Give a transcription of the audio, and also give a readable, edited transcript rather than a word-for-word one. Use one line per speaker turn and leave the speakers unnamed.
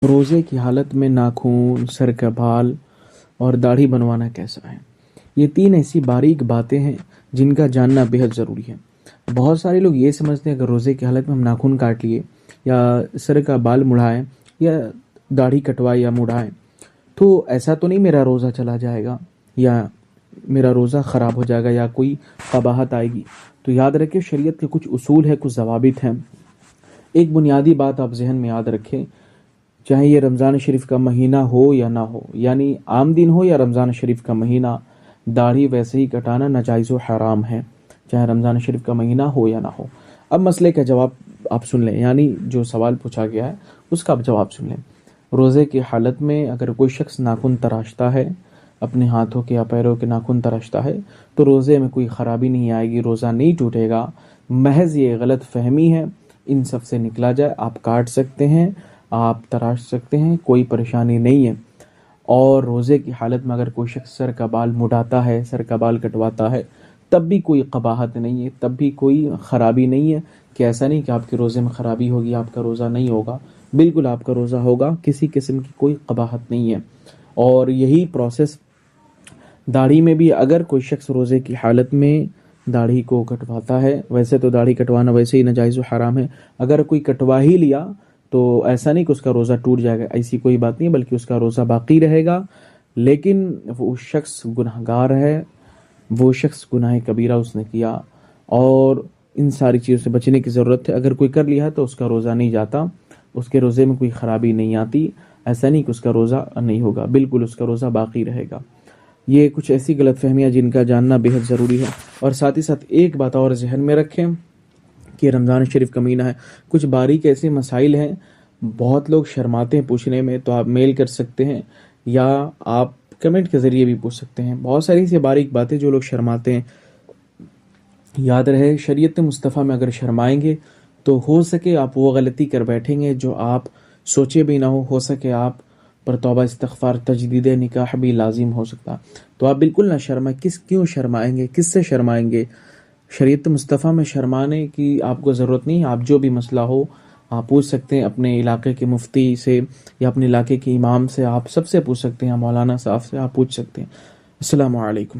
روزے کی حالت میں ناخن، سر کا بال اور داڑھی بنوانا کیسا ہے؟ یہ تین ایسی باریک باتیں ہیں جن کا جاننا بہت ضروری ہے۔ بہت سارے لوگ یہ سمجھتے ہیں کہ روزے کی حالت میں ہم ناخن کاٹ لیے یا سر کا بال مڑائیں یا داڑھی کٹوائے یا مڑائیں تو ایسا تو نہیں میرا روزہ چلا جائے گا یا میرا روزہ خراب ہو جائے گا یا کوئی قباحت آئے گی۔ تو یاد رکھیں، شریعت کے کچھ اصول ہیں، کچھ ضوابط ہیں۔ ایک بنیادی بات آپ ذہن میں یاد رکھیں، چاہے یہ رمضان شریف کا مہینہ ہو یا نہ ہو، یعنی عام دن ہو یا رمضان شریف کا مہینہ، داڑھی ویسے ہی کٹانا ناجائز و حرام ہے، چاہے رمضان شریف کا مہینہ ہو یا نہ ہو۔ اب مسئلے کا جواب آپ سن لیں، یعنی جو سوال پوچھا گیا ہے اس کا جواب سن لیں۔ روزے کی حالت میں اگر کوئی شخص ناخن تراشتا ہے، اپنے ہاتھوں کے یا پیروں کے ناخن تراشتا ہے تو روزے میں کوئی خرابی نہیں آئے گی، روزہ نہیں ٹوٹے گا۔ محض یہ غلط فہمی ہے، ان سب سے نکلا جائے۔ آپ کاٹ سکتے ہیں، آپ تراش سکتے ہیں، کوئی پریشانی نہیں ہے۔ اور روزے کی حالت میں اگر کوئی شخص سر کا بال مڈاتا ہے، سر کا بال کٹواتا ہے، تب بھی کوئی قباحت نہیں ہے، تب بھی کوئی خرابی نہیں ہے کہ ایسا نہیں کہ آپ کے روزے میں خرابی ہوگی، آپ کا روزہ نہیں ہوگا۔ بالکل آپ کا روزہ ہوگا، کسی قسم کی کوئی قباحت نہیں ہے۔ اور یہی پروسیس داڑھی میں بھی، اگر کوئی شخص روزے کی حالت میں داڑھی کو کٹواتا ہے، ویسے تو داڑھی کٹوانا ویسے ہی ناجائز و حرام ہے، اگر کوئی کٹوا ہی لیا تو ایسا نہیں کہ اس کا روزہ ٹوٹ جائے گا، ایسی کوئی بات نہیں، بلکہ اس کا روزہ باقی رہے گا۔ لیکن وہ شخص گناہگار ہے، وہ شخص گناہ کبیرہ اس نے کیا، اور ان ساری چیزوں سے بچنے کی ضرورت ہے۔ اگر کوئی کر لیا ہے تو اس کا روزہ نہیں جاتا، اس کے روزے میں کوئی خرابی نہیں آتی، ایسا نہیں کہ اس کا روزہ نہیں ہوگا، بالکل اس کا روزہ باقی رہے گا۔ یہ کچھ ایسی غلط فہمیاں جن کا جاننا بہت ضروری ہے۔ اور ساتھ ہی ساتھ ایک بات اور ذہن میں رکھیں کہ رمضان شریف کا مہینہ ہے، کچھ باریک ایسے مسائل ہیں، بہت لوگ شرماتے ہیں پوچھنے میں، تو آپ میل کر سکتے ہیں یا آپ کمنٹ کے ذریعے بھی پوچھ سکتے ہیں۔ بہت ساری سے باریک باتیں جو لوگ شرماتے ہیں، یاد رہے شریعت مصطفیٰ میں اگر شرمائیں گے تو ہو سکے آپ وہ غلطی کر بیٹھیں گے جو آپ سوچے بھی نہ ہو سکے آپ پر توبہ استغفار تجدید نکاح بھی لازم ہو سکتا۔ تو آپ بالکل نہ شرمائیں، کیوں شرمائیں گے، کس سے شرمائیں گے؟ شریعت مصطفیٰ میں شرمانے کی آپ کو ضرورت نہیں۔ آپ جو بھی مسئلہ ہو آپ پوچھ سکتے ہیں اپنے علاقے کے مفتی سے یا اپنے علاقے کے امام سے، آپ سب سے پوچھ سکتے ہیں، مولانا صاحب سے آپ پوچھ سکتے ہیں۔ السلام علیکم۔